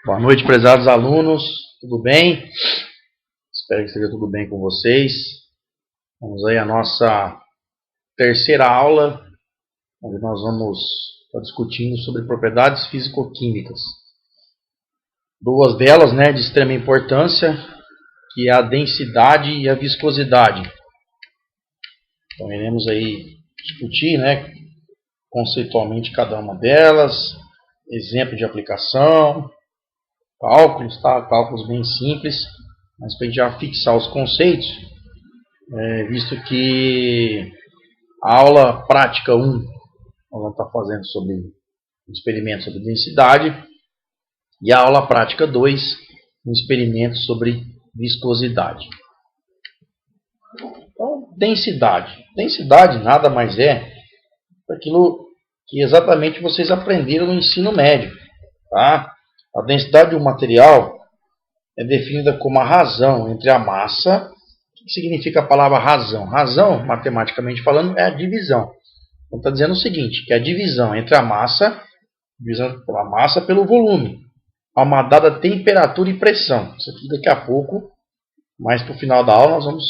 Boa noite, prezados alunos, tudo bem? Espero que esteja tudo bem com vocês. Vamos aí à nossa terceira aula, onde nós vamos estar discutindo sobre propriedades físico-químicas. Duas delas, de extrema importância, que é a densidade e a viscosidade. Então iremos aí discutir, conceitualmente cada uma delas, exemplo de aplicação, cálculos, tá? Cálculos bem simples, mas para a gente já fixar os conceitos, visto que a aula prática 1 nós vamos estar fazendo sobre um experimento sobre densidade e a aula prática 2 um experimento sobre viscosidade. Então, densidade. Densidade nada mais é aquilo que exatamente vocês aprenderam no ensino médio, tá? A densidade de um material é definida como a razão entre a massa. O que significa a palavra razão? Razão, matematicamente falando, é a divisão. Então está dizendo o seguinte, que a divisão entre a massa, divisão pela massa pelo volume, a uma dada temperatura e pressão. Isso aqui daqui a pouco, mais para o final da aula, nós vamos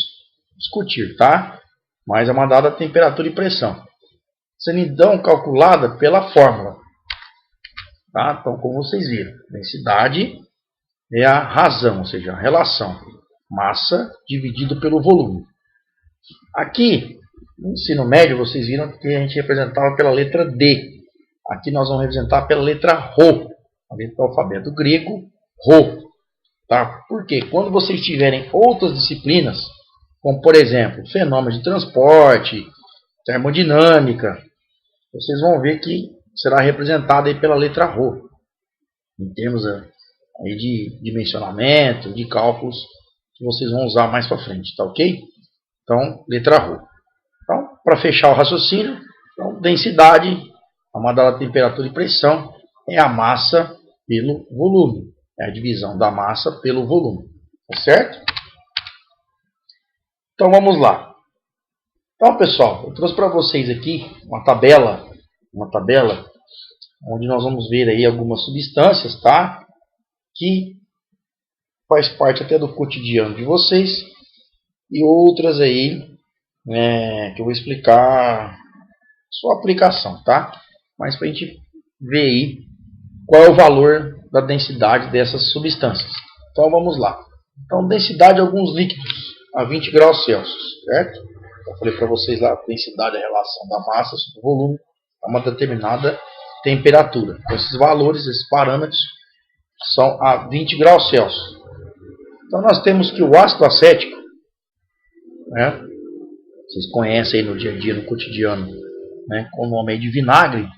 discutir, tá? Mas é uma dada temperatura e pressão. Sendo então calculada pela fórmula. Tá? Então, como vocês viram, densidade é a razão, ou seja, a relação massa dividido pelo volume. Aqui, no ensino médio, vocês viram que a gente representava pela letra D. Aqui nós vamos representar pela letra Rho, a letra do alfabeto grego, Rho. Tá? Porque quando vocês tiverem outras disciplinas, como por exemplo, fenômenos de transporte, termodinâmica, vocês vão ver que será representada aí pela letra Rho, em termos aí de dimensionamento, de cálculos que vocês vão usar mais para frente, tá ok? Então, letra Rho. Então, para fechar o raciocínio, então, densidade, a uma dada temperatura e pressão, é a massa pelo volume. É a divisão da massa pelo volume, tá certo? Então, vamos lá. Então, pessoal, eu trouxe para vocês aqui uma tabela onde nós vamos ver aí algumas substâncias, tá? Que faz parte até do cotidiano de vocês e outras aí que eu vou explicar sua aplicação, tá? Mas para a gente ver aí qual é o valor da densidade dessas substâncias. Então vamos lá. Então densidade de alguns líquidos a 20 graus Celsius, certo? Eu falei para vocês lá, densidade é a relação da massa sobre o volume a uma determinada temperatura. Então, esses valores, esses parâmetros, são a 20 graus Celsius. Então, nós temos que o ácido acético, vocês conhecem aí no dia a dia, no cotidiano, com o nome aí de vinagre,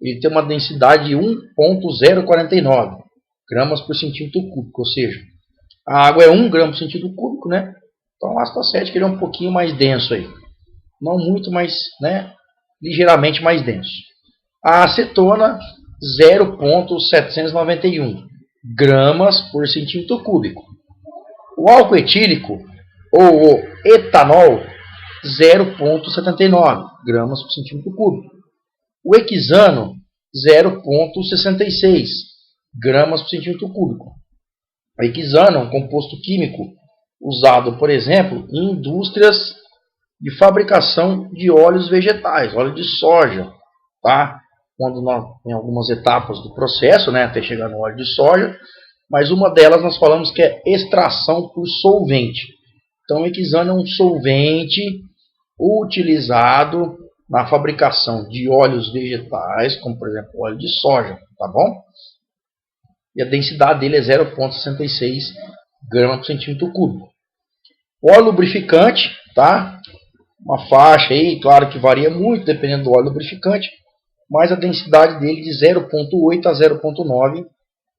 ele tem uma densidade de 1,049 gramas por centímetro cúbico, ou seja, a água é 1 grama por centímetro cúbico, Então, o ácido acético ele é um pouquinho mais denso aí. Não muito, mas ligeiramente mais denso. A acetona, 0,791 gramas por centímetro cúbico. O álcool etílico, ou o etanol, 0,79 gramas por centímetro cúbico. O hexano, 0,66 gramas por centímetro cúbico. O hexano é um composto químico usado, por exemplo, em indústrias de fabricação de óleos vegetais, óleo de soja, tá? Quando nós tem algumas etapas do processo, até chegar no óleo de soja, mas uma delas nós falamos que é extração por solvente. Então, o hexano é um solvente utilizado na fabricação de óleos vegetais, como por exemplo o óleo de soja, tá bom? E a densidade dele é 0,66 gramas por centímetro cúbico. O óleo lubrificante, tá? Uma faixa aí, claro que varia muito dependendo do óleo lubrificante, mas a densidade dele de 0,8 a 0,9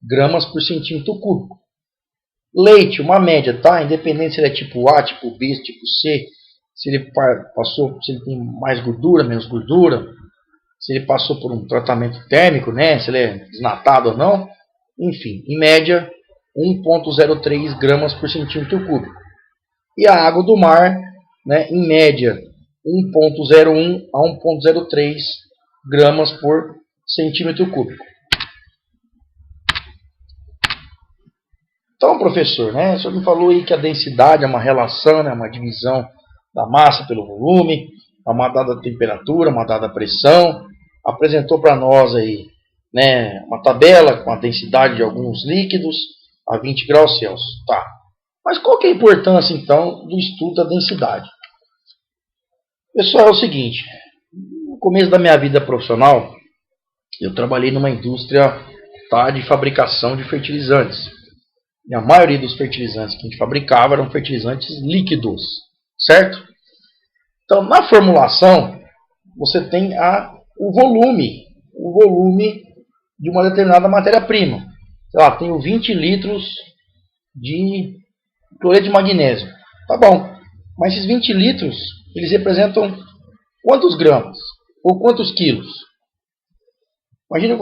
gramas por centímetro cúbico. Leite, uma média, tá? Independente se ele é tipo A, tipo B, tipo C, se ele tem mais gordura, menos gordura, se ele passou por um tratamento térmico, se ele é desnatado ou não, enfim, em média 1,03 gramas por centímetro cúbico. E a água do mar, em média 1,01 a 1,03 gramas por centímetro cúbico. Então, professor, né, o senhor me falou aí que a densidade é uma relação, né, uma divisão da massa pelo volume, a uma dada temperatura, uma dada pressão. Apresentou para nós aí, né, uma tabela com a densidade de alguns líquidos a 20 graus Celsius. Tá. Mas qual que é a importância, então, do estudo da densidade? Pessoal, é o seguinte, no começo da minha vida profissional, eu trabalhei numa indústria, tá, de fabricação de fertilizantes. E a maioria dos fertilizantes que a gente fabricava eram fertilizantes líquidos, certo? Então, na formulação, você tem o volume de uma determinada matéria-prima. Sei lá, tenho 20 litros de cloreto de magnésio. Tá bom, mas esses 20 litros, eles representam quantos gramas? Ou quantos quilos? Imagine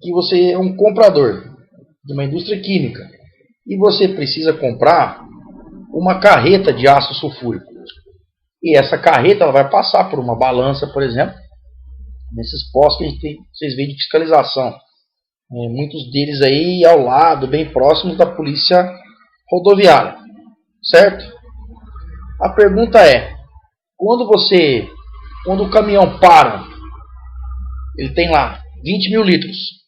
que você é um comprador de uma indústria química e você precisa comprar uma carreta de ácido sulfúrico. E essa carreta ela vai passar por uma balança, por exemplo, nesses postos que a gente tem, vocês veem de fiscalização. Muitos deles aí ao lado, bem próximos da polícia rodoviária. Certo? A pergunta é, quando o caminhão para, ele tem lá 20 mil litros.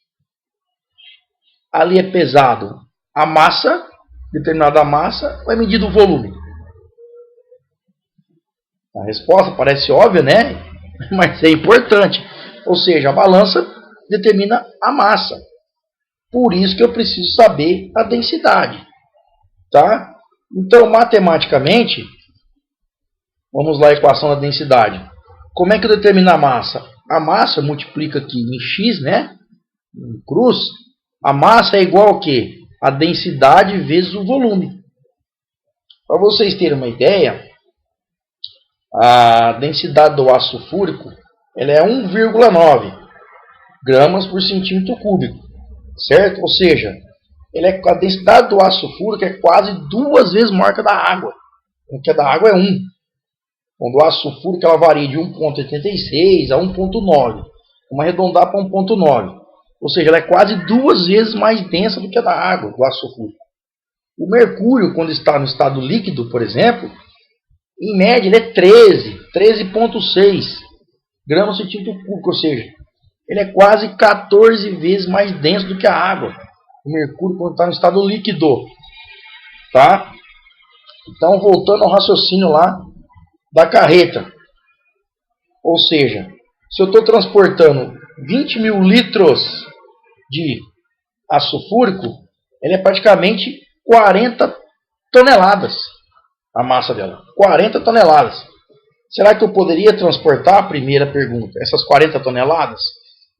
Ali é pesado a massa, determinada massa, ou é medido o volume? A resposta parece óbvia, né? Mas é importante. Ou seja, a balança determina a massa. Por isso que eu preciso saber a densidade. Tá? Então, matematicamente, vamos lá a equação da densidade. Como é que eu determino a massa? A massa multiplica aqui em x, né? Em cruz. A massa é igual ao quê? A densidade vezes o volume. Para vocês terem uma ideia, a densidade do ácido sulfúrico ela é 1,9 gramas por centímetro cúbico. Certo? Ou seja, a densidade do ácido sulfúrico é quase 2 vezes maior que a da água. Porque a da água é 1. Quando o ácido sulfúrico ela varia de 1,86 a 1,9. Vamos arredondar para 1,9. Ou seja, ela é quase 2 vezes mais densa do que a da água, do ácido sulfúrico. O mercúrio, quando está no estado líquido, por exemplo, em média ele é 13,6 gramas por centímetro cúbico. Ou seja, ele é quase 14 vezes mais denso do que a água. O mercúrio quando está no estado líquido. Tá? Então, voltando ao raciocínio lá da carreta. Ou seja, se eu estou transportando 20 mil litros de ácido sulfúrico, ele é praticamente 40 toneladas a massa dela. 40 toneladas. Será que eu poderia transportar, a primeira pergunta, essas 40 toneladas?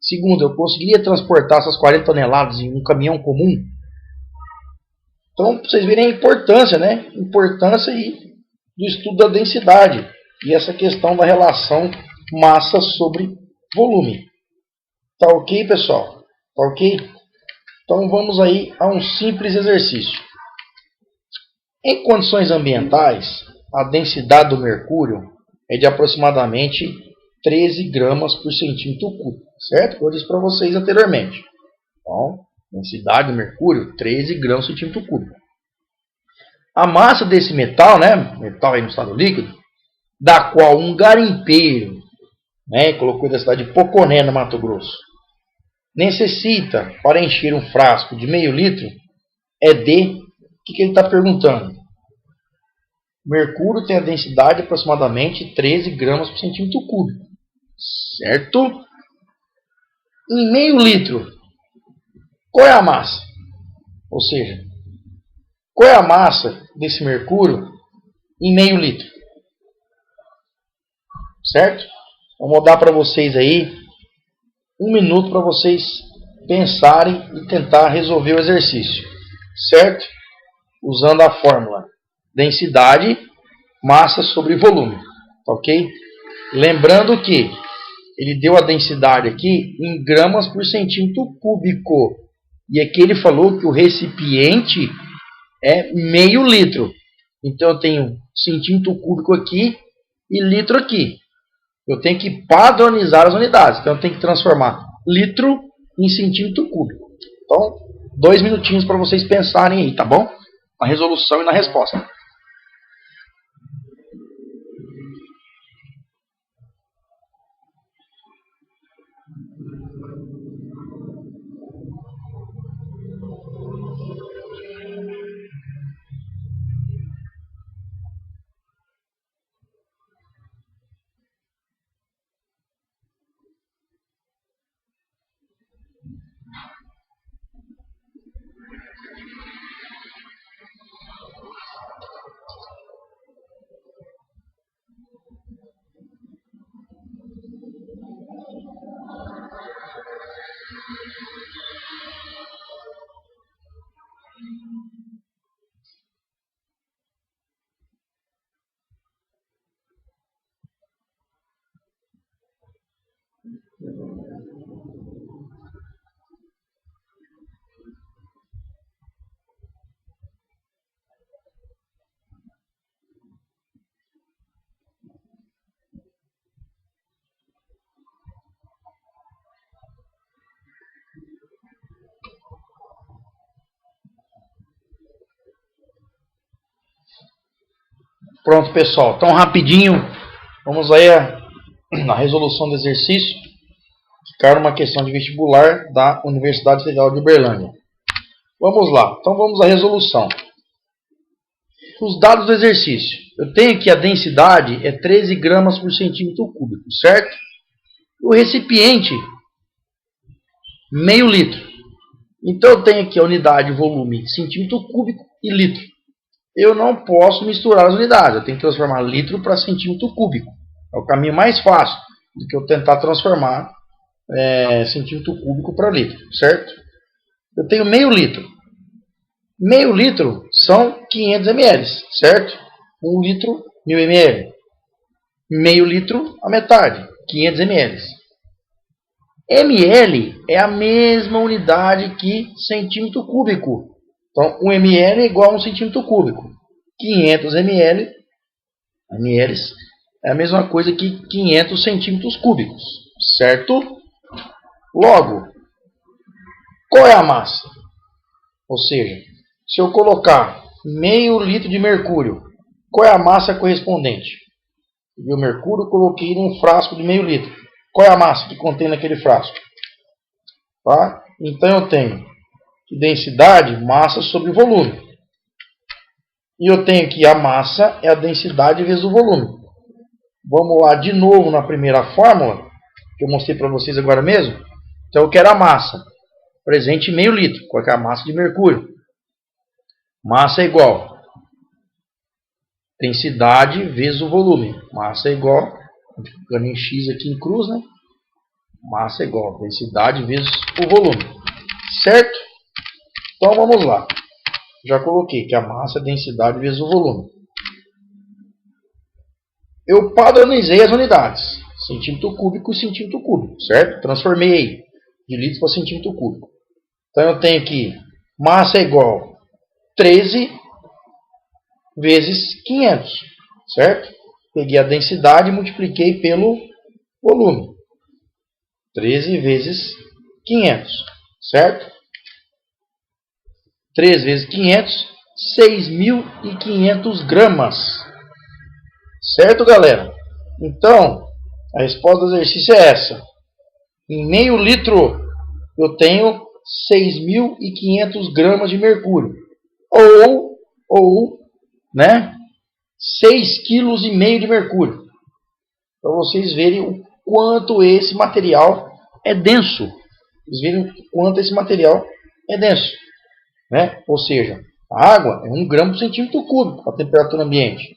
Segundo, eu conseguiria transportar essas 40 toneladas em um caminhão comum? Então, para vocês verem a importância, né? Importância do estudo da densidade e essa questão da relação massa sobre volume. Tá ok, pessoal? Tá ok? Então, vamos aí a um simples exercício. Em condições ambientais, a densidade do mercúrio é de aproximadamente 13 gramas por centímetro cúbico, certo? Como eu disse para vocês anteriormente. Então, densidade do mercúrio, 13 gramas por centímetro cúbico. A massa desse metal, né, metal aí no estado líquido, da qual um garimpeiro, né, colocou da cidade de Poconé, no Mato Grosso, necessita para encher um frasco de meio litro, é de... O que ele está perguntando? O mercúrio tem a densidade de aproximadamente 13 gramas por centímetro cúbico. Certo? Em meio litro, qual é a massa? Ou seja, qual é a massa desse mercúrio em meio litro? Certo? Vou dar para vocês aí 1 minuto para vocês pensarem e tentar resolver o exercício. Certo? Usando a fórmula densidade, massa sobre volume. Ok? Lembrando que ele deu a densidade aqui em gramas por centímetro cúbico. E aqui ele falou que o recipiente é meio litro. Então eu tenho centímetro cúbico aqui e litro aqui. Eu tenho que padronizar as unidades. Então eu tenho que transformar litro em centímetro cúbico. Então, 2 minutinhos para vocês pensarem aí, tá bom? Na resolução e na resposta. Pronto, pessoal. Então, rapidinho, vamos aí na resolução do exercício, que cai numa questão de vestibular da Universidade Federal de Uberlândia. Vamos lá. Então, vamos à resolução. Os dados do exercício. Eu tenho aqui a densidade é 13 gramas por centímetro cúbico, certo? O recipiente, meio litro. Então, eu tenho aqui a unidade, volume, centímetro cúbico e litro. Eu não posso misturar as unidades. Eu tenho que transformar litro para centímetro cúbico. É o caminho mais fácil do que eu tentar transformar centímetro cúbico para litro, certo? Eu tenho meio litro. Meio litro são 500 ml, certo? 1 litro, 1000 ml. Meio litro, a metade, 500 ml. ml é a mesma unidade que centímetro cúbico. Então, 1 ml é igual a 1 centímetro cúbico. 500 ml é a mesma coisa que 500 centímetros cúbicos, certo? Logo, qual é a massa? Ou seja, se eu colocar meio litro de mercúrio, qual é a massa correspondente? O mercúrio eu coloquei num frasco de meio litro. Qual é a massa que contém naquele frasco? Tá? Então eu tenho densidade, massa sobre volume. E eu tenho que a massa é a densidade vezes o volume. Vamos lá de novo na primeira fórmula, que eu mostrei para vocês agora mesmo. Então eu quero a massa, presente em meio litro. Qual é a massa de mercúrio? Massa é igual densidade vezes o volume. Massa é igual, ficando em x aqui em cruz, né? Massa é igual densidade vezes o volume. Certo? Então vamos lá. Já coloquei que a massa é densidade vezes o volume. Eu padronizei as unidades. Centímetro cúbico e centímetro cúbico, certo? Transformei de litros para centímetro cúbico. Então eu tenho que massa é igual 13 vezes 500, certo? Peguei a densidade e multipliquei pelo volume. 13 vezes 500, certo? 3 vezes 500, 6.500 gramas. Certo, galera? Então, a resposta do exercício é essa. Em meio litro, eu tenho 6.500 gramas de mercúrio. Ou, né? 6,5 kg de mercúrio. Para vocês verem o quanto esse material é denso. Vocês verem o quanto esse material é denso. Né? Ou seja, a água é 1 grama por centímetro cúbico a temperatura ambiente.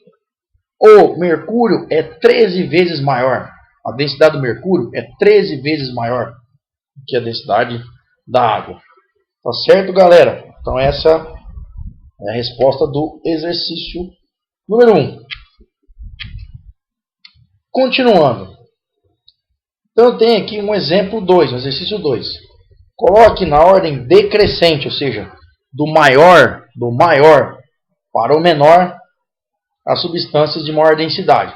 O mercúrio é 13 vezes maior. A densidade do mercúrio é 13 vezes maior que a densidade da água. Tá certo, galera? Então essa é a resposta do exercício número 1. Continuando. Então eu tenho aqui um exemplo 2, um exercício 2. Coloque na ordem decrescente, ou seja, do maior para o menor, as substâncias de maior densidade.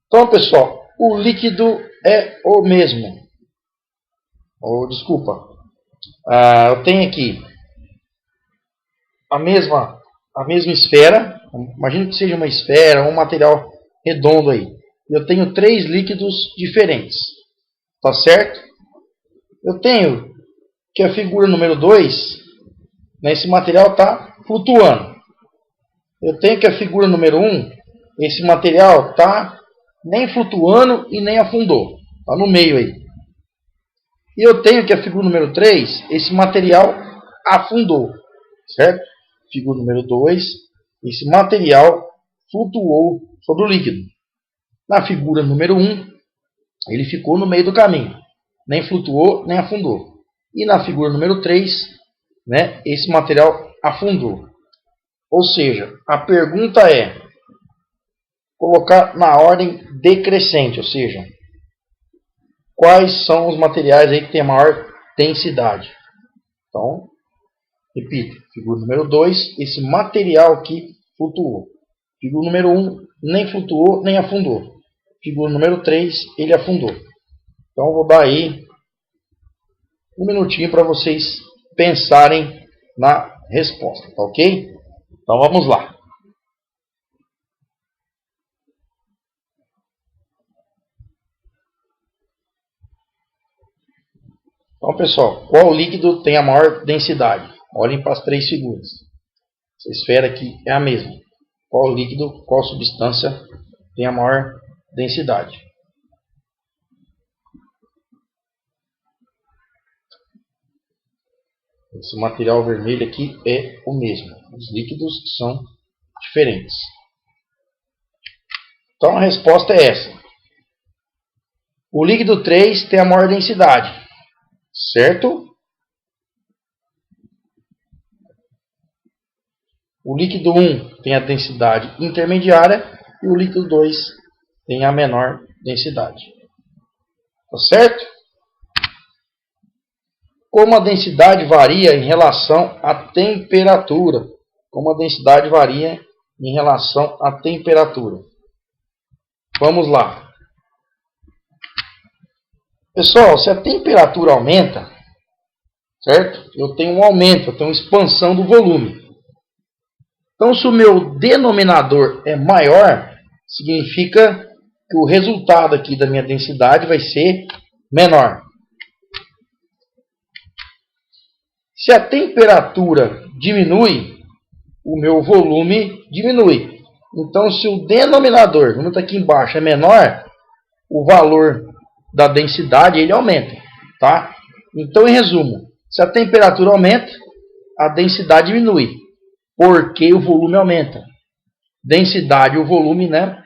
Então, pessoal, o líquido é o mesmo. Desculpa. Eu tenho aqui a mesma esfera. Imagina que seja uma esfera ou um material redondo aí. Eu tenho 3 líquidos diferentes. Tá certo? Eu tenho que a figura número 2, né, esse material está flutuando. Eu tenho que a figura número 1, esse material está nem flutuando e nem afundou. Está no meio aí. E eu tenho que a figura número 3, esse material afundou. Certo? Figura número 2, esse material flutuou sobre o líquido. Na figura número 1, ele ficou no meio do caminho. Nem flutuou, nem afundou. E na figura número 3, né, esse material afundou. Ou seja, a pergunta é colocar na ordem decrescente, ou seja, quais são os materiais aí que têm maior densidade. Então, repito, figura número 2, esse material que flutuou. Figura número 1, nem flutuou, nem afundou. Figura número 3, ele afundou. Então, vou dar aí um minutinho para vocês pensarem na resposta, tá ok? Então, vamos lá. Então, pessoal, qual líquido tem a maior densidade? Olhem para as 3 figuras. Essa esfera aqui é a mesma. Qual líquido, qual substância tem a maior densidade? Esse material vermelho aqui é o mesmo. Os líquidos são diferentes. Então a resposta é essa. O líquido 3 tem a maior densidade. Certo? O líquido 1 tem a densidade intermediária e o líquido 2 tem a menor densidade. Tá certo? Como a densidade varia em relação à temperatura? Como a densidade varia em relação à temperatura? Vamos lá. Pessoal, se a temperatura aumenta, certo? Eu tenho um aumento, eu tenho uma expansão do volume. Então, se o meu denominador é maior, significa que o resultado aqui da minha densidade vai ser menor. Se a temperatura diminui, o meu volume diminui. Então, se o denominador, como está aqui embaixo, é menor, o valor da densidade ele aumenta. Tá? Então, em resumo, se a temperatura aumenta, a densidade diminui. Porque o volume aumenta. Densidade e o volume, né,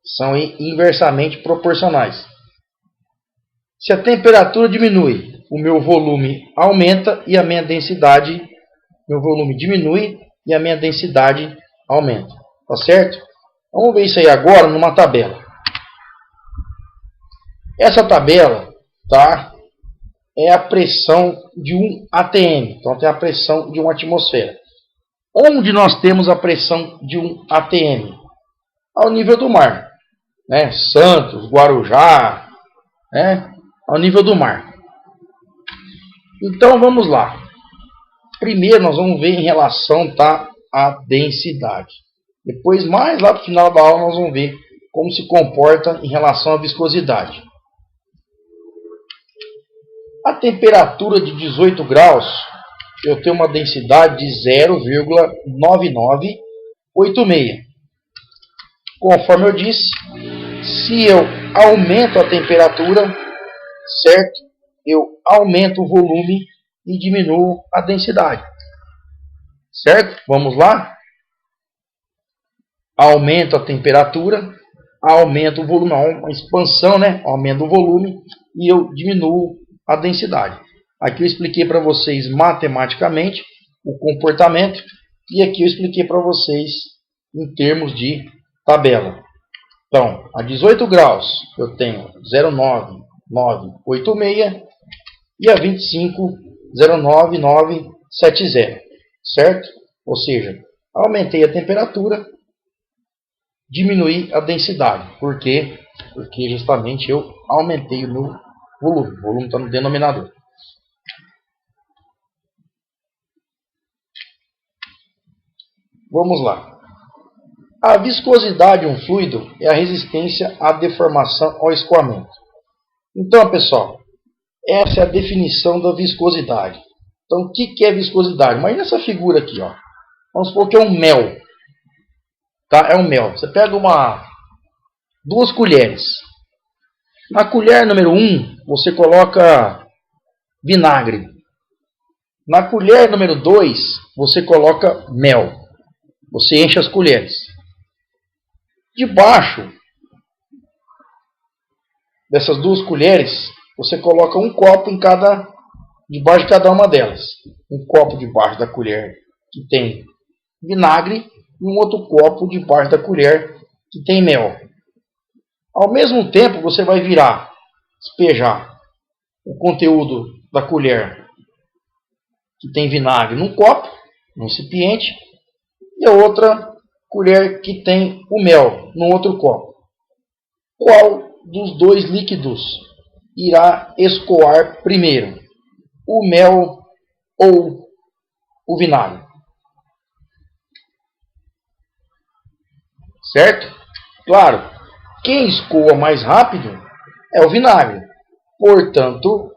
são inversamente proporcionais. Se a temperatura diminui, o meu volume aumenta e a minha densidade, meu volume diminui e a minha densidade aumenta. Tá certo? Vamos ver isso aí agora numa tabela. Essa tabela, tá, é a pressão de um ATM. Então tem a pressão de uma atmosfera. Onde nós temos a pressão de um ATM? Ao nível do mar. Né? Santos, Guarujá, né? Ao nível do mar. Então vamos lá. Primeiro nós vamos ver em relação, tá, à densidade. Depois, mais lá para o final da aula, nós vamos ver como se comporta em relação à viscosidade. A temperatura de 18 graus, eu tenho uma densidade de 0,9986. Conforme eu disse, se eu aumento a temperatura, certo? Eu aumento o volume e diminuo a densidade. Certo? Vamos lá? Aumento a temperatura, aumento o volume, uma expansão, né? Aumento o volume e eu diminuo a densidade. Aqui eu expliquei para vocês matematicamente o comportamento e aqui eu expliquei para vocês em termos de tabela. Então, a 18 graus eu tenho 0,9986 e a 25, 0,9970, certo? Ou seja, aumentei a temperatura, diminuí a densidade. Por quê? Porque justamente eu aumentei o meu volume. O volume está no denominador. Vamos lá. A viscosidade de um fluido é a resistência à deformação ou escoamento. Então, pessoal, essa é a definição da viscosidade. Então, o que é viscosidade? Imagina essa figura aqui, ó. Vamos supor que é um mel. Tá? É um mel. Você pega duas colheres. Na colher número 1, você coloca vinagre. Na colher número 2, você coloca mel. Você enche as colheres. Debaixo dessas duas colheres, você coloca um copo debaixo de cada uma delas. Um copo debaixo da colher que tem vinagre e um outro copo debaixo da colher que tem mel. Ao mesmo tempo, você vai despejar o conteúdo da colher que tem vinagre num copo, num recipiente, e a outra colher que tem o mel num outro copo. Qual dos dois líquidos irá escoar primeiro? O mel ou o vinagre? Certo? Claro, quem escoa mais rápido é o vinagre. Portanto,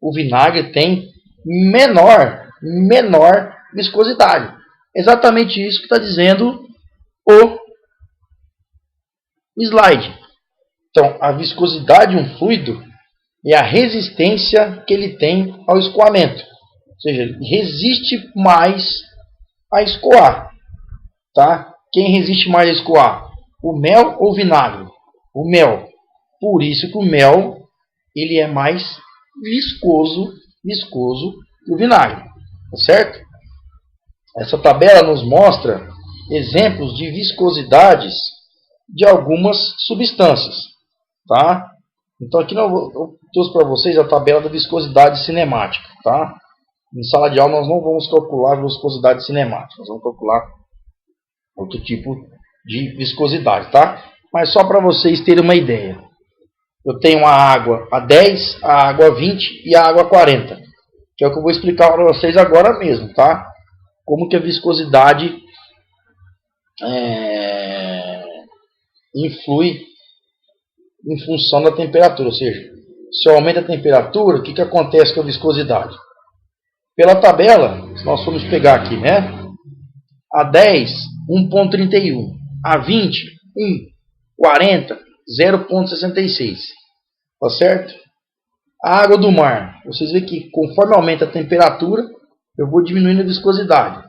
o vinagre tem menor viscosidade. Exatamente isso que está dizendo o slide. Então, a viscosidade de um fluido é a resistência que ele tem ao escoamento. Ou seja, ele resiste mais a escoar. Tá? Quem resiste mais a escoar? O mel ou o vinagre? O mel. Por isso que o mel ele é mais viscoso que o vinagre. Tá certo? Essa tabela nos mostra exemplos de viscosidades de algumas substâncias. Tá? Então aqui eu trouxe para vocês a tabela da viscosidade cinemática. Tá? Em sala de aula nós não vamos calcular a viscosidade cinemática. Nós vamos calcular outro tipo de viscosidade. Tá? Mas só para vocês terem uma ideia. Eu tenho a água a 10, a água a 20 e a água a 40. Que é o que eu vou explicar para vocês agora mesmo. Tá? Como que a viscosidade influi em função da temperatura. Ou seja, se eu aumento a temperatura, o que acontece com a viscosidade? Pela tabela, se nós formos pegar aqui, né? A 10, 1,31. A 20, 1. 40, 0,66. Tá certo? A água do mar. Vocês veem que conforme aumenta a temperatura, eu vou diminuindo a viscosidade.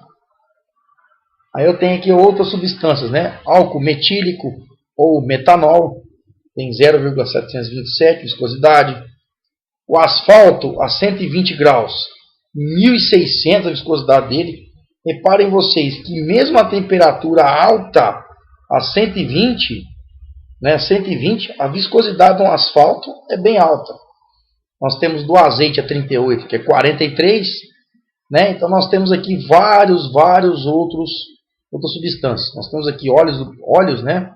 Aí eu tenho aqui outras substâncias, né? Álcool metílico ou metanol. Tem 0,727 viscosidade. O asfalto a 120 graus, 1.600 a viscosidade dele. Reparem vocês que mesmo a temperatura alta a 120, né, 120, a viscosidade do asfalto é bem alta. Nós temos do azeite a 38, que é 43, né? Então nós temos aqui várias outras substâncias. Nós temos aqui óleos, né?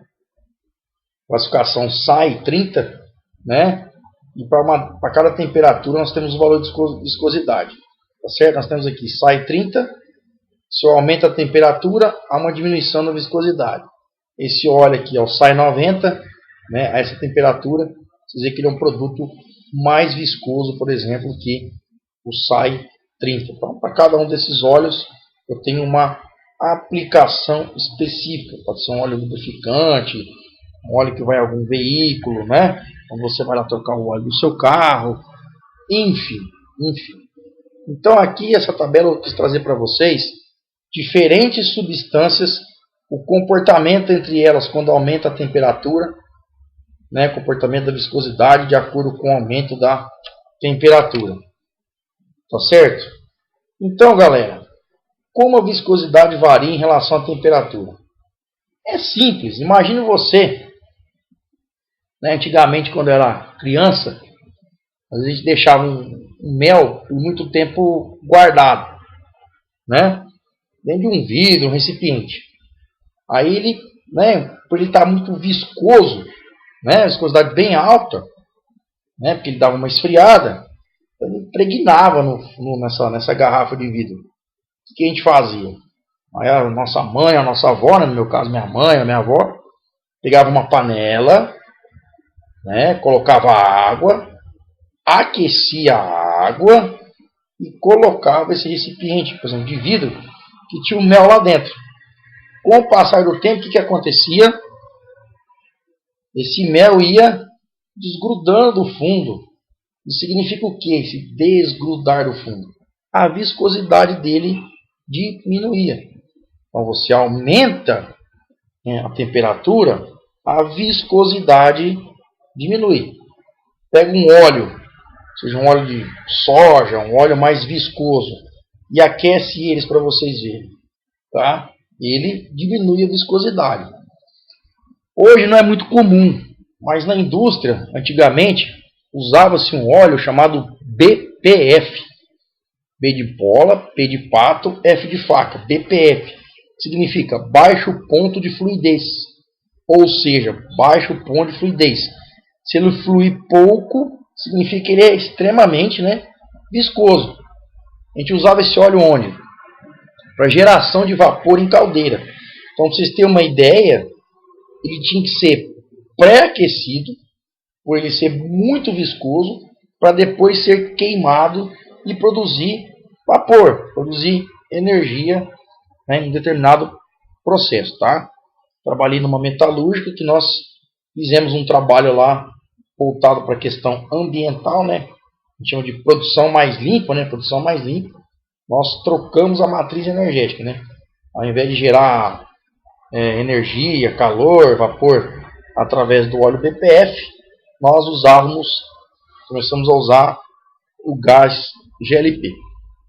Classificação SAI 30, né? E para cada temperatura nós temos o valor de viscosidade. Tá certo? Nós temos aqui SAI 30. Se eu aumento a temperatura, há uma diminuição da viscosidade. Esse óleo aqui é o SAI 90, né? A essa temperatura, vocês veem que ele é um produto mais viscoso, por exemplo, que o SAI 30. Então, para cada um desses óleos, eu tenho uma aplicação específica. Pode ser um óleo lubrificante, um óleo que vai a algum veículo, né? Quando você vai lá trocar o óleo do seu carro, enfim. Então aqui essa tabela eu quis trazer para vocês diferentes substâncias, o comportamento entre elas quando aumenta a temperatura, né? Comportamento da viscosidade de acordo com o aumento da temperatura. Tá certo? Então, galera, como a viscosidade varia em relação à temperatura? É simples. Imagine você, né, antigamente, quando eu era criança, a gente deixava um mel por muito tempo guardado, né, dentro de um vidro, um recipiente. Aí ele, né, por ele estar muito viscoso, né, viscosidade bem alta, né, porque ele dava uma esfriada, ele impregnava nessa garrafa de vidro. O que a gente fazia? Aí a nossa mãe, a nossa avó, né, no meu caso minha mãe, a minha avó, pegava uma panela, né, colocava água, aquecia a água e colocava esse recipiente, por exemplo, de vidro, que tinha o mel lá dentro. Com o passar do tempo, o que acontecia? Esse mel ia desgrudando do fundo. Isso significa o que? Esse desgrudar do fundo? A viscosidade dele diminuía. Então você aumenta, né, a temperatura, a viscosidade diminui. Pega um óleo, seja um óleo de soja, um óleo mais viscoso, e aquece eles para vocês verem. Tá? Ele diminui a viscosidade. Hoje não é muito comum, mas na indústria, antigamente, usava-se um óleo chamado BPF. B de bola, P de pato, F de faca. BPF significa baixo ponto de fluidez. Ou seja, baixo ponto de fluidez. Se ele fluir pouco, significa que ele é extremamente, né, viscoso. A gente usava esse óleo onde? Para geração de vapor em caldeira. Então, para vocês terem uma ideia, ele tinha que ser pré-aquecido, por ele ser muito viscoso, para depois ser queimado e produzir vapor, produzir energia, né, em um determinado processo. Tá? Trabalhei numa metalúrgica que nós fizemos um trabalho lá voltado para a questão ambiental, né? A gente chama de produção mais limpa, né? Produção mais limpa. Nós trocamos a matriz energética, né? Ao invés de gerar energia, calor, vapor através do óleo BPF, nós começamos a usar o gás GLP,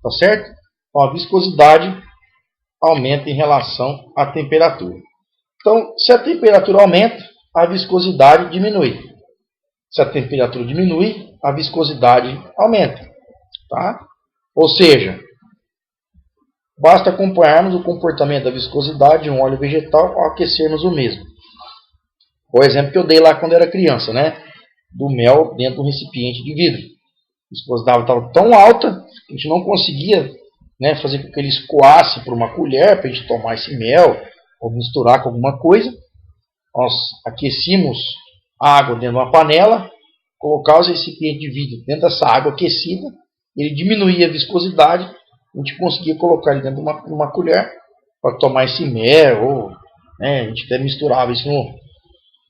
tá certo? Então a viscosidade aumenta em relação à temperatura. Então, se a temperatura aumenta, a viscosidade diminui. Se a temperatura diminui, a viscosidade aumenta, tá? Ou seja, basta acompanharmos o comportamento da viscosidade de um óleo vegetal ao aquecermos o mesmo. O exemplo que eu dei lá quando era criança, né? Do mel dentro de um recipiente de vidro. A viscosidade estava tão alta que a gente não conseguia, né, fazer com que ele escoasse por uma colher para a gente tomar esse mel ou misturar com alguma coisa. Nós aquecíamos a água dentro de uma panela, colocava o recipiente de vidro dentro dessa água aquecida, ele diminuía a viscosidade, a gente conseguia colocar ele dentro de uma colher para tomar esse mel, ou, né, a gente até misturava isso no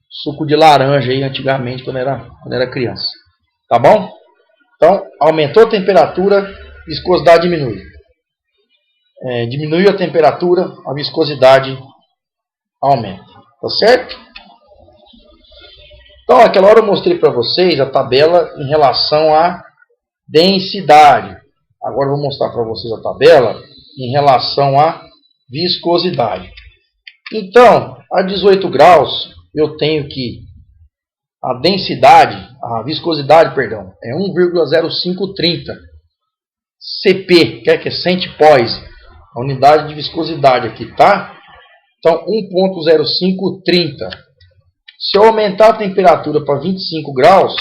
suco de laranja aí antigamente quando era criança. Tá bom? Então, aumentou a temperatura, viscosidade diminui. Diminuiu a temperatura, a viscosidade aumenta. Tá certo? Então, naquela hora eu mostrei para vocês a tabela em relação à densidade. Agora eu vou mostrar para vocês a tabela em relação à viscosidade. Então, a 18 graus, eu tenho que a viscosidade, é 1,0530 CP, que é centipoise, a unidade de viscosidade aqui, tá? Então, 1,0530. Se eu aumentar a temperatura para 25 graus,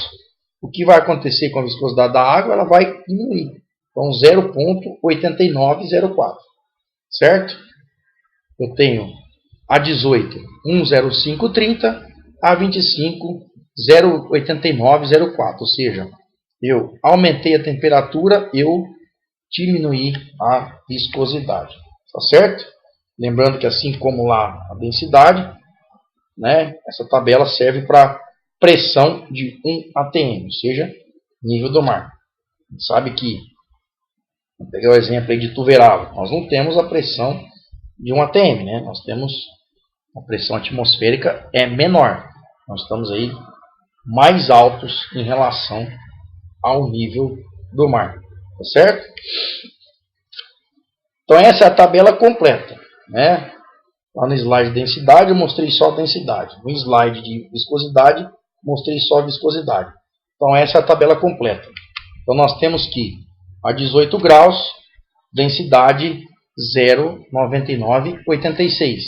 o que vai acontecer com a viscosidade da água? Ela vai diminuir. Então, 0,8904. Certo? Eu tenho a 18, 1,0530, a 25, 0,8904. Ou seja, eu aumentei a temperatura, eu diminuí a viscosidade. Tá certo? Lembrando que assim como lá a densidade, né, essa tabela serve para pressão de 1 atm, ou seja, nível do mar. A gente sabe que, vou pegar o exemplo aí de Tuverava, nós não temos a pressão de 1 atm, né? Nós temos a pressão atmosférica é menor. Nós estamos aí mais altos em relação ao nível do mar, tá certo? Então essa é a tabela completa, né? Lá no slide de densidade eu mostrei só a densidade. No slide de viscosidade mostrei só a viscosidade. Então essa é a tabela completa. Então nós temos que a 18 graus, densidade 0,9986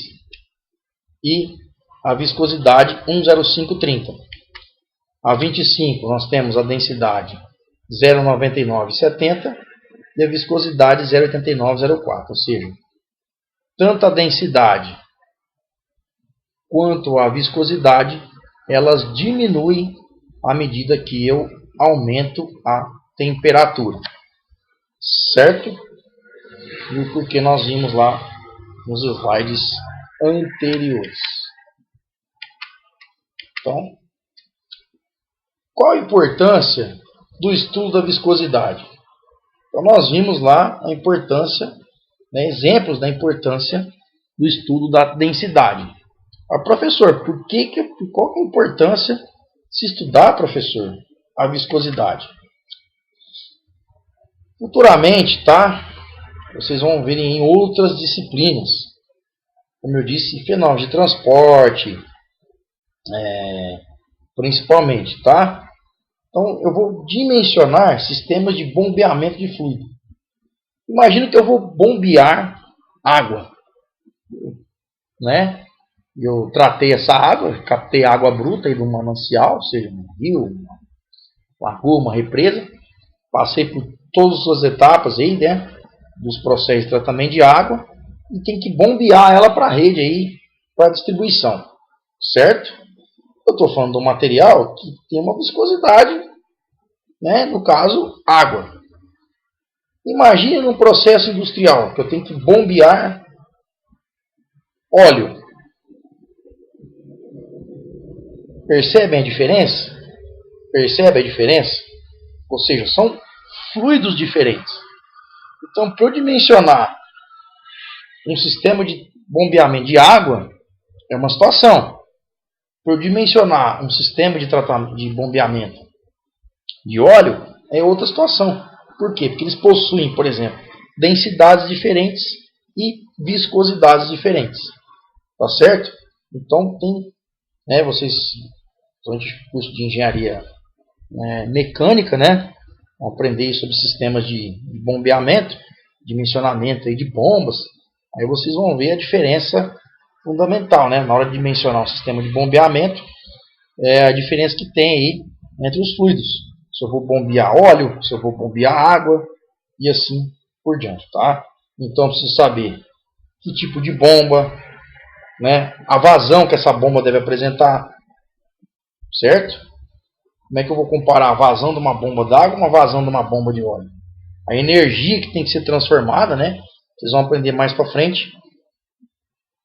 e a viscosidade 1,0530. A 25 nós temos a densidade 0,9970 e a viscosidade 0,8904, ou seja, tanto a densidade quanto a viscosidade, elas diminuem à medida que eu aumento a temperatura. Certo? E porque nós vimos lá nos slides anteriores. Então, qual a importância do estudo da viscosidade? Então, nós vimos lá a importância, né, exemplos da importância do estudo da densidade. Professor, qual que é a importância de se estudar, professor, a viscosidade? Futuramente, tá? Vocês vão ver em outras disciplinas, como eu disse, fenômenos de transporte, principalmente, tá? Então, eu vou dimensionar sistemas de bombeamento de fluido. Imagina que eu vou bombear água, né? Eu tratei essa água, captei água bruta aí de um manancial, seja um rio, uma lagoa, uma represa, passei por todas as suas etapas aí, né, dos processos de tratamento de água e tem que bombear ela para a rede aí, para distribuição, certo? Eu estou falando de um material que tem uma viscosidade, né, no caso, água. Imagine num processo industrial que eu tenho que bombear óleo. Percebem a diferença? Percebe a diferença? Ou seja, são fluidos diferentes. Então, para eu dimensionar um sistema de bombeamento de água, é uma situação. Para eu dimensionar um sistema de tratamento de bombeamento de óleo, é outra situação. Por quê? Porque eles possuem, por exemplo, densidades diferentes e viscosidades diferentes. Tá certo? Então, tem, né, vocês, durante o curso de engenharia mecânica, né, vão aprender sobre sistemas de bombeamento, dimensionamento aí de bombas. Aí vocês vão ver a diferença fundamental, né, na hora de dimensionar um sistema de bombeamento, a diferença que tem aí entre os fluidos. Se eu vou bombear óleo, se eu vou bombear água e assim por diante, tá? Então eu preciso saber que tipo de bomba, né, a vazão que essa bomba deve apresentar, certo? Como é que eu vou comparar a vazão de uma bomba d'água com a vazão de uma bomba de óleo? A energia que tem que ser transformada, né? Vocês vão aprender mais para frente.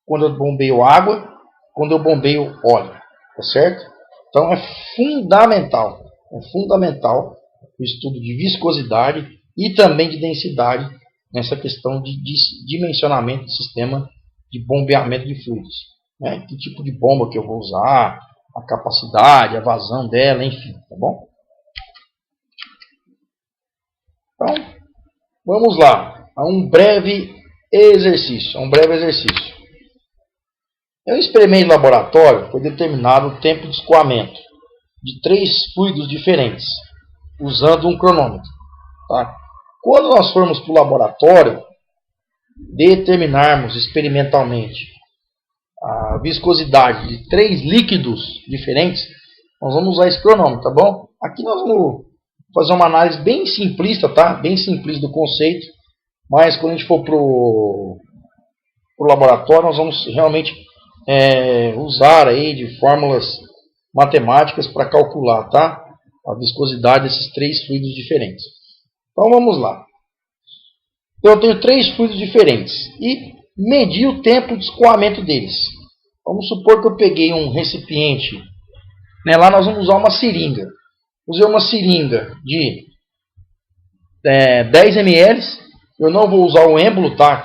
Quando eu bombeio água, quando eu bombeio óleo, tá certo? Então é fundamental o estudo de viscosidade e também de densidade nessa questão de dimensionamento do sistema de bombeamento de fluidos, né? Que tipo de bomba que eu vou usar, a capacidade, a vazão dela, enfim, tá bom? Então, vamos lá a um breve exercício. Em um experimento de laboratório, foi determinado o tempo de escoamento de 3 fluidos diferentes, usando um cronômetro. Tá? Quando nós formos para o laboratório, determinarmos experimentalmente a viscosidade de 3 líquidos diferentes, nós vamos usar esse cronômetro, tá bom? Aqui nós vamos fazer uma análise bem simplista, tá? Bem simplista do conceito, mas quando a gente for pro laboratório, nós vamos realmente usar aí de fórmulas matemáticas para calcular, tá? A viscosidade desses 3 fluidos diferentes. Então vamos lá. Eu tenho 3 fluidos diferentes e medi o tempo de escoamento deles. Vamos supor que eu peguei um recipiente, né? Lá nós vamos usar uma seringa. Usei uma seringa de 10 ml. Eu não vou usar o êmbolo, tá?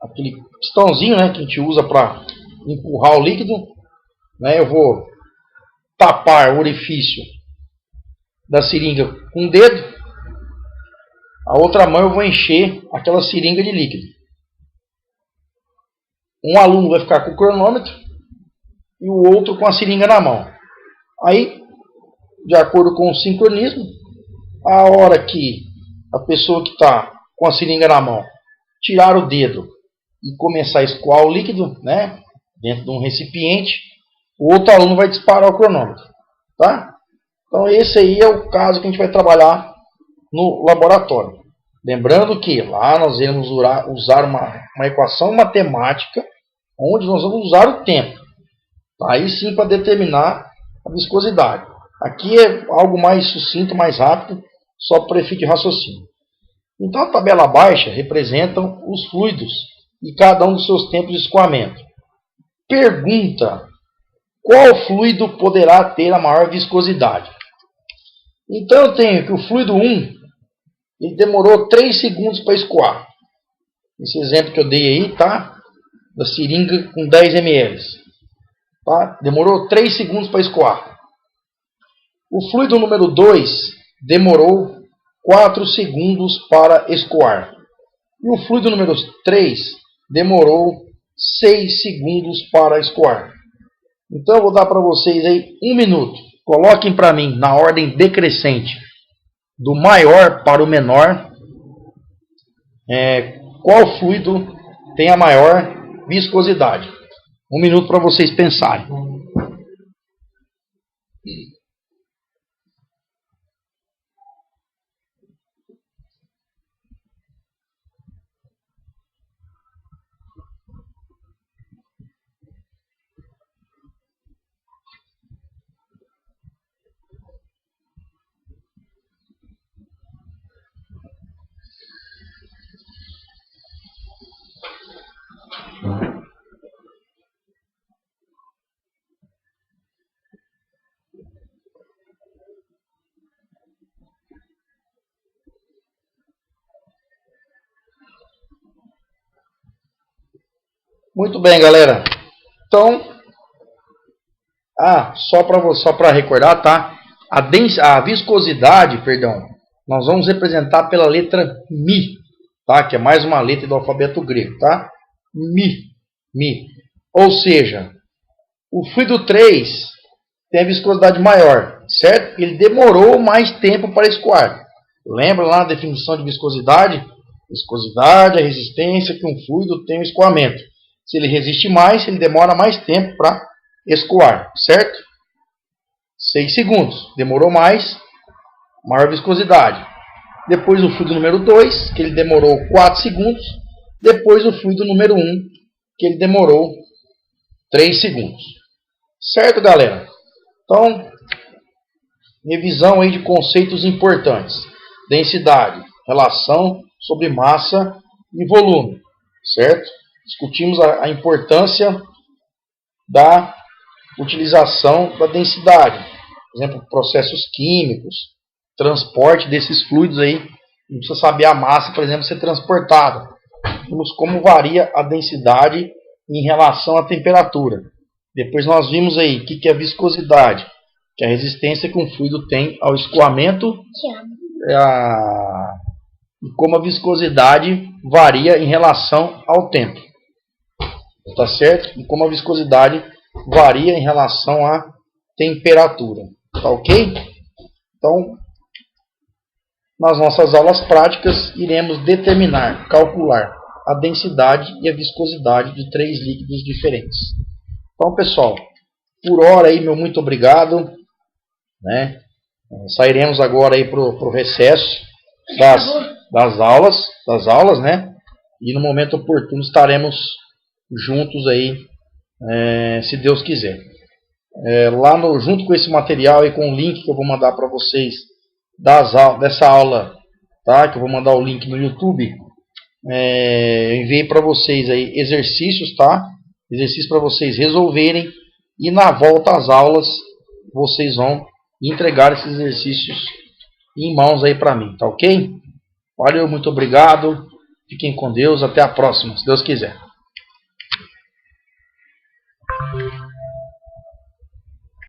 Aquele pistãozinho, né, que a gente usa para empurrar o líquido, né? Eu vou tapar o orifício da seringa com o dedo. A outra mão eu vou encher aquela seringa de líquido. Um aluno vai ficar com o cronômetro e o outro com a seringa na mão. Aí, de acordo com o sincronismo, a hora que a pessoa que está com a seringa na mão tirar o dedo e começar a escoar o líquido, né, dentro de um recipiente, o outro aluno vai disparar o cronômetro. Tá? Então esse aí é o caso que a gente vai trabalhar no laboratório. Lembrando que lá nós iremos usar uma equação matemática onde nós vamos usar o tempo. Aí sim para determinar a viscosidade. Aqui é algo mais sucinto, mais rápido, só para efeito de raciocínio. Então a tabela abaixo representa os fluidos e cada um dos seus tempos de escoamento. Pergunta: qual fluido poderá ter a maior viscosidade? Então eu tenho que o fluido 1 ele demorou 3 segundos para escoar. Esse exemplo que eu dei aí, tá? Da seringa com 10 ml. Tá? Demorou 3 segundos para escoar. O fluido número 2 demorou 4 segundos para escoar. E o fluido número 3 demorou 6 segundos para escoar. Então eu vou dar para vocês aí 1 minuto. Coloquem para mim na ordem decrescente, do maior para o menor, qual fluido tem a maior viscosidade. 1 minuto para vocês pensarem. Muito bem, galera. Então, só para recordar, tá? A viscosidade, perdão, nós vamos representar pela letra Mi, tá? Que é mais uma letra do alfabeto grego, tá? Mi. Ou seja, o fluido 3 tem a viscosidade maior, certo? Ele demorou mais tempo para escoar. Lembra lá na definição de viscosidade? Viscosidade é a resistência que um fluido tem ao escoamento. Se ele resiste mais, ele demora mais tempo para escoar, certo? 6 segundos. Demorou mais, maior viscosidade. Depois o fluido número 2, que ele demorou 4 segundos. Depois o fluido número 1, que ele demorou 3 segundos. Certo, galera? Então, revisão aí de conceitos importantes. Densidade, relação sobre massa e volume, certo? Discutimos a importância da utilização da densidade. Por exemplo, processos químicos, transporte desses fluidos aí. Não precisa saber a massa, por exemplo, ser transportada. Vimos como varia a densidade em relação à temperatura. Depois nós vimos aí o que é a viscosidade, que é a resistência que um fluido tem ao escoamento. E como a viscosidade varia em relação ao tempo. Tá certo? E como a viscosidade varia em relação à temperatura. Tá ok? Então, nas nossas aulas práticas, iremos determinar, calcular a densidade e a viscosidade de 3 líquidos diferentes. Então, pessoal, por hora aí, meu muito obrigado. Né? Sairemos agora aí para o recesso das aulas, né? E no momento oportuno estaremos juntos aí, se Deus quiser. Junto com esse material e com o link que eu vou mandar para vocês dessa aula, tá? Que eu vou mandar o link no YouTube. Eu enviei para vocês aí exercícios, tá? Exercícios para vocês resolverem, e na volta às aulas vocês vão entregar esses exercícios em mãos aí para mim, tá ok? Valeu, muito obrigado. Fiquem com Deus, até a próxima, se Deus quiser.